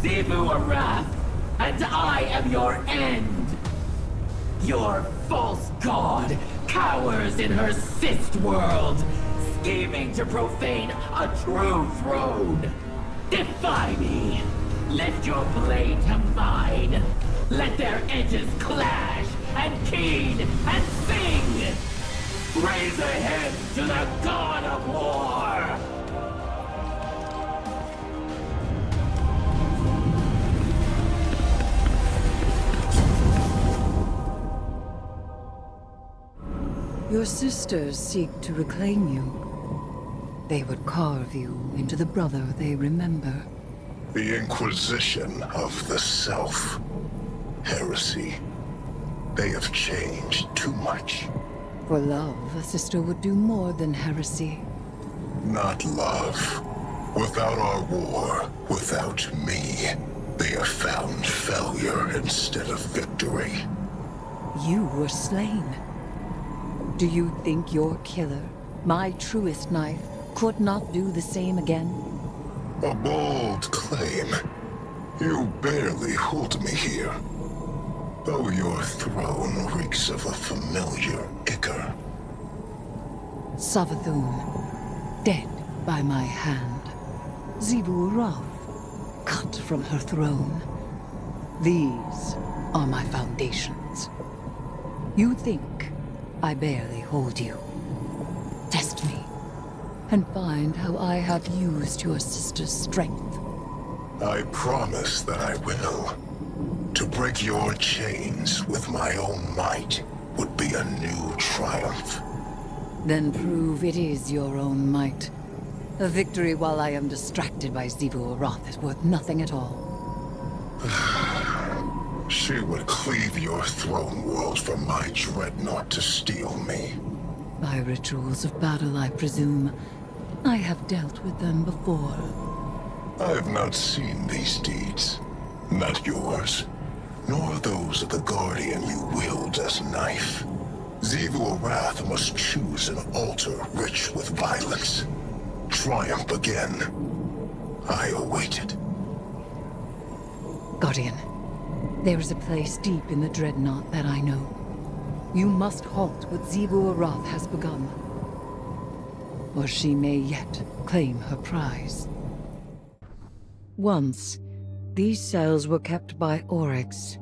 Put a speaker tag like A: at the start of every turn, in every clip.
A: Zivu Arath, and I am your end! Your false god cowers in her cyst world, scheming to profane a true throne! Defy me! Lift your blade to mine! Let their edges clash, and keen, and sing! Raise a hymn to the god of war!
B: Your sisters seek to reclaim you. They would carve you into the brother they remember.
C: The Inquisition of the Self. Heresy. They have changed too much.
B: For love, a sister would do more than heresy.
C: Not love. Without our war, without me, they have found failure instead of victory.
B: You were slain. Do you think your killer, my truest knife, could not do the same again?
C: A bold claim. You barely hold me here. Though your throne reeks of a familiar ichor.
B: Savathun, dead by my hand. Zivu Arath, cut from her throne. These are my foundations. You think I barely hold you. Test me, and find how I have used your sister's strength.
C: I promise that I will. To break your chains with my own might would be a new triumph.
B: Then prove it is your own might. A victory while I am distracted by Zivu Arath is worth nothing at all.
C: She would cleave your throne world from my dreadnought to steal me.
B: By rituals of battle, I presume. I have dealt with them before.
C: I have not seen these deeds. Not yours, nor those of the Guardian you wield as knife. Zivu Arath must choose an altar rich with violence. Triumph again. I await it.
B: Guardian, there is a place deep in the Dreadnought that I know. You must halt what Zivu Arath has begun. Or she may yet claim her prize. Once, these cells were kept by Oryx.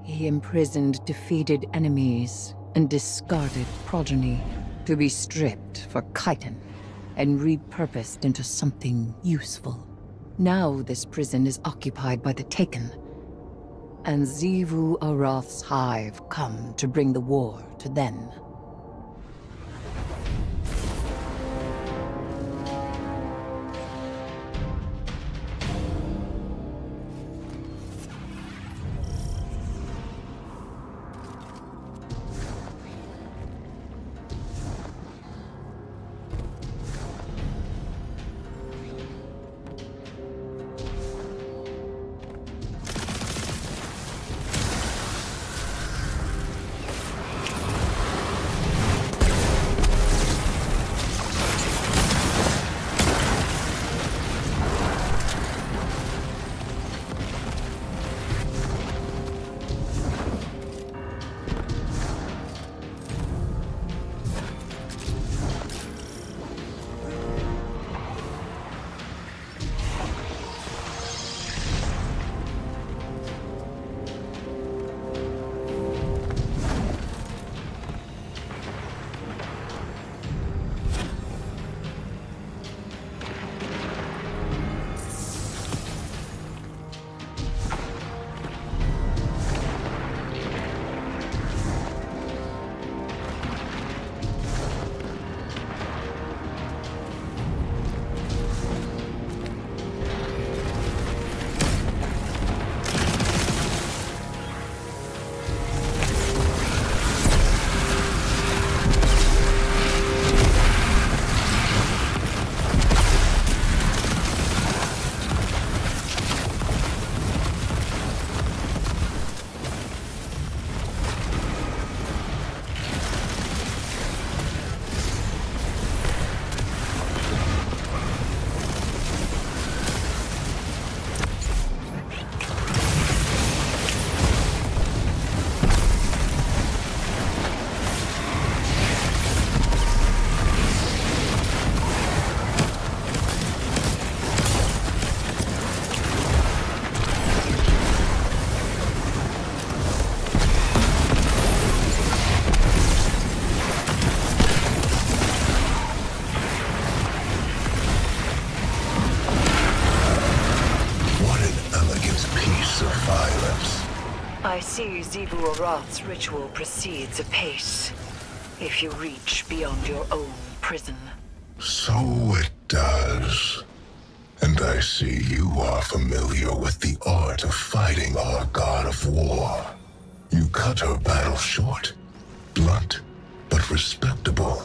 B: He imprisoned defeated enemies and discarded progeny to be stripped for chitin and repurposed into something useful. Now this prison is occupied by the Taken, and Zivu Arath's hive come to bring the war to them. I see Xivu Arath's ritual proceeds apace. If you reach beyond your own prison.
C: So it does. And I see you are familiar with the art of fighting our god of war. You cut her battle short. Blunt, but respectable.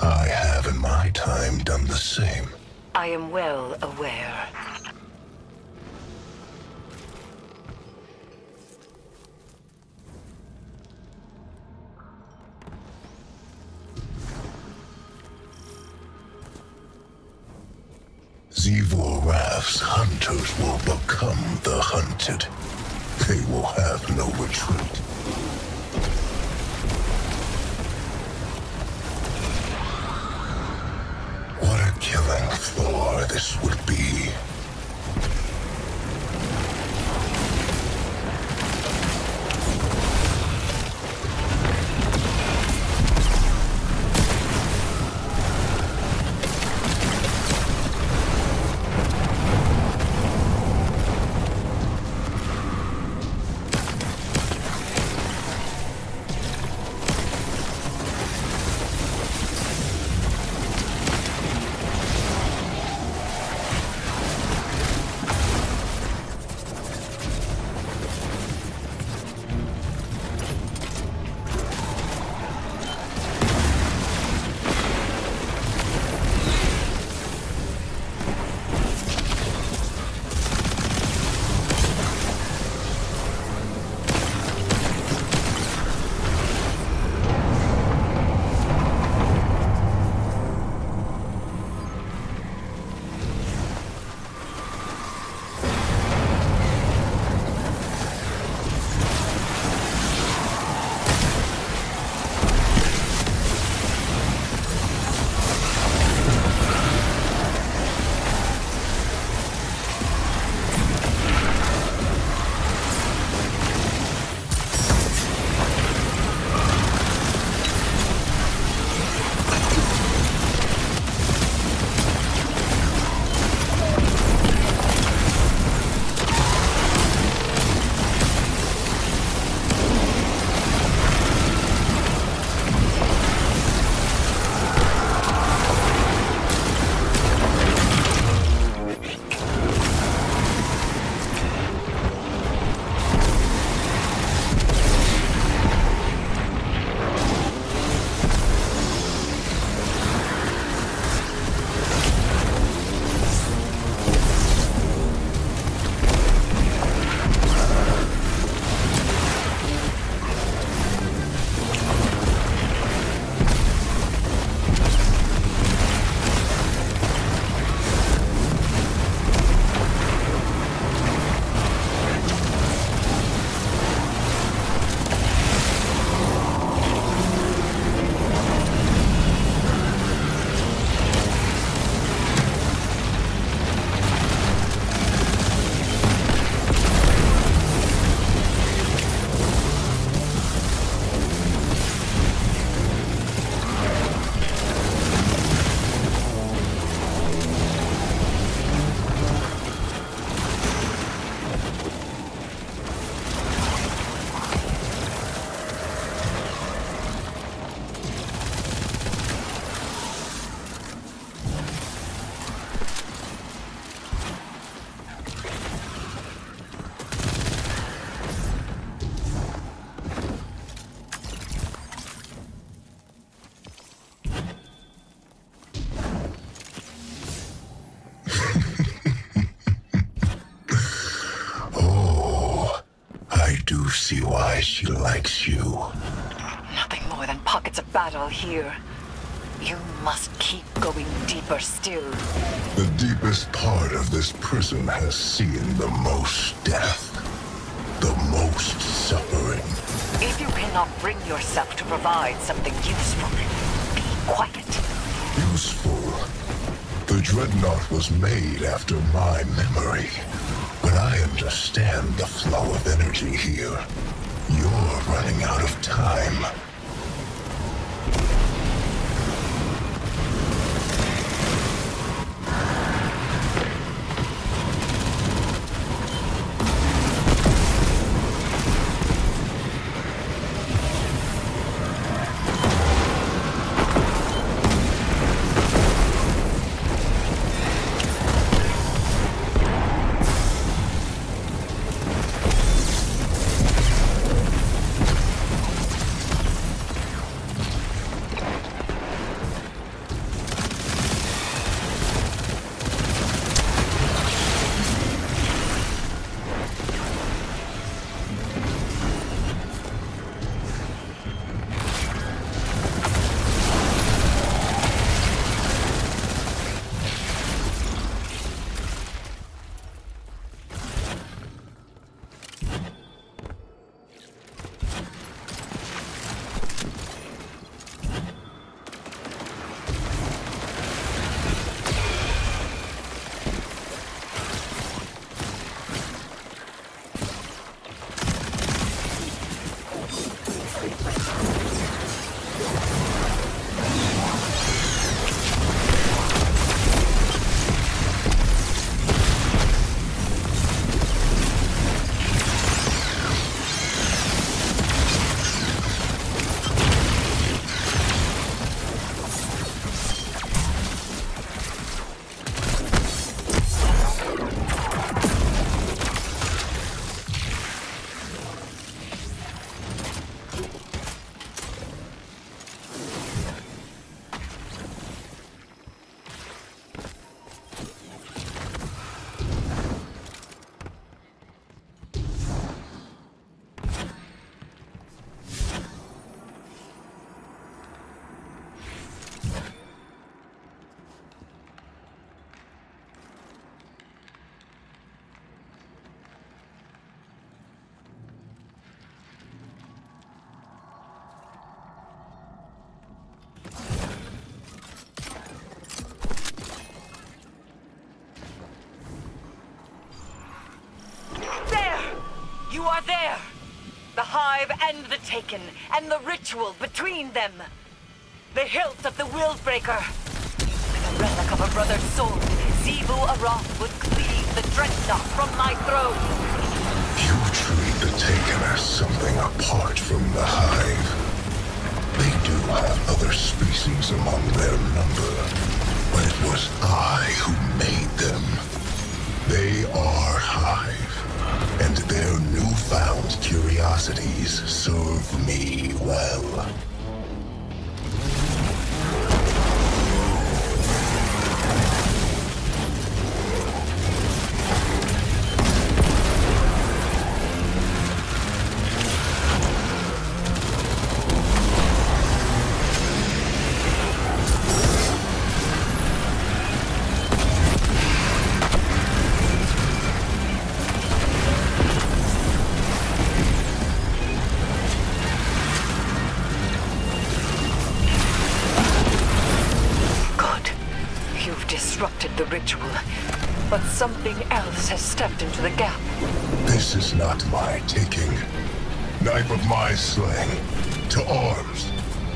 C: I have in my time done the same.
B: I am well aware.
C: Xivu Arath's hunters will become the hunted. They will have no retreat. What a killing floor this would be. See why she likes you.
B: Nothing more than pockets of battle here. You must keep going deeper still.
C: The deepest part of this prison has seen the most death, the most suffering.
B: If you cannot bring yourself to provide something useful, be quiet.
C: Useful? The Dreadnought was made after my memory. But I understand the flow of energy here. You're running out of time.
B: You are there! The Hive and the Taken, and the ritual between them. The hilt of the Willbreaker. With a relic of a brother's sword, Xivu Arath would cleave the Dreadnought from my throne.
C: You treat the Taken as something apart from the Hive. They do have other species among their number, but it was I who made them. They are Hive, and their newfound curiosities serve me well.
B: The ritual, but something else has stepped into the gap.
C: This is not my taking. Knife of my slaying. To arms.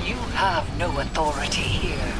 B: You have no authority here.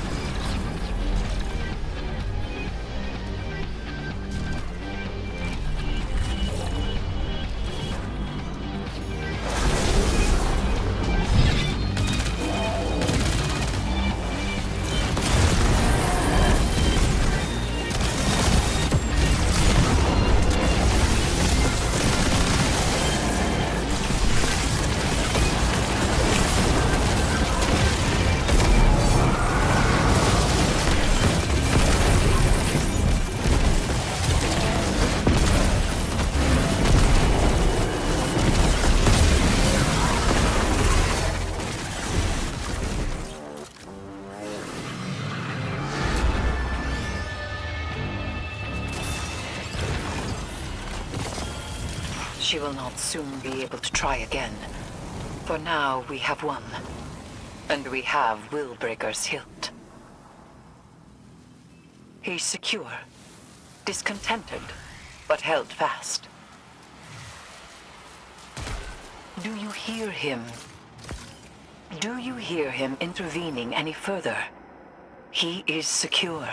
B: She will not soon be able to try again. For now, we have won. And we have Willbreaker's hilt. He's secure, discontented, but held fast. Do you hear him? Do you hear him intervening any further? He is secure.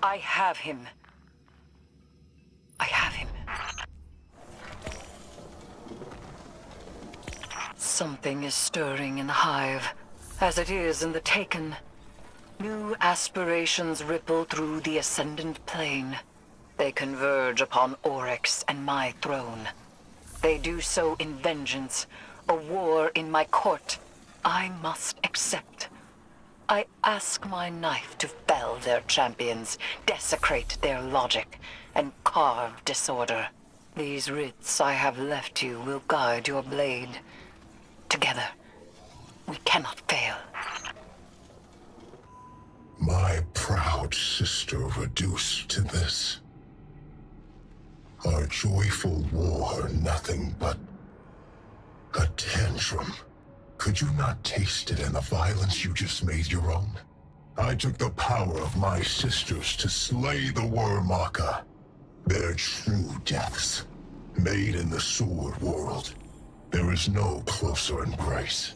B: I have him. I have him. Something is stirring in the Hive, as it is in the Taken. New aspirations ripple through the Ascendant Plane. They converge upon Oryx and my throne. They do so in vengeance, a war in my court. I must accept. I ask my knife to fell their champions, desecrate their logic, and carve disorder. These writs I have left you will guide your blade. Together, we cannot fail.
C: My proud sister reduced to this. Our joyful war nothing but a tantrum. Could you not taste it in the violence you just made your own? I took the power of my sisters to slay the Wormaka. Their true deaths, made in the sword world. There is no closer embrace.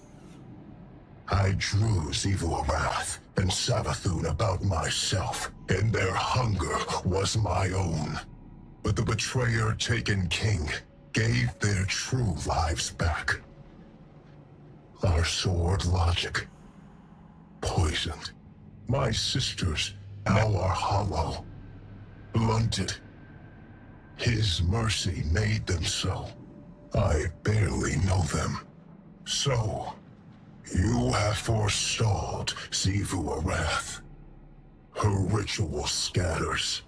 C: I drew Xivu Arath and Savathun about myself, and their hunger was my own. But the betrayer Taken King gave their true lives back. Our sword logic, poisoned. My sisters now are hollow, blunted. His mercy made them so. I barely know them. So, you have forestalled Xivu Arath. Her ritual scatters.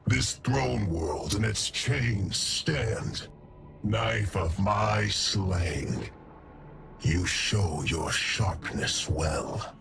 C: This throne world and its chains stand. Knife of my slaying. You show your sharpness well.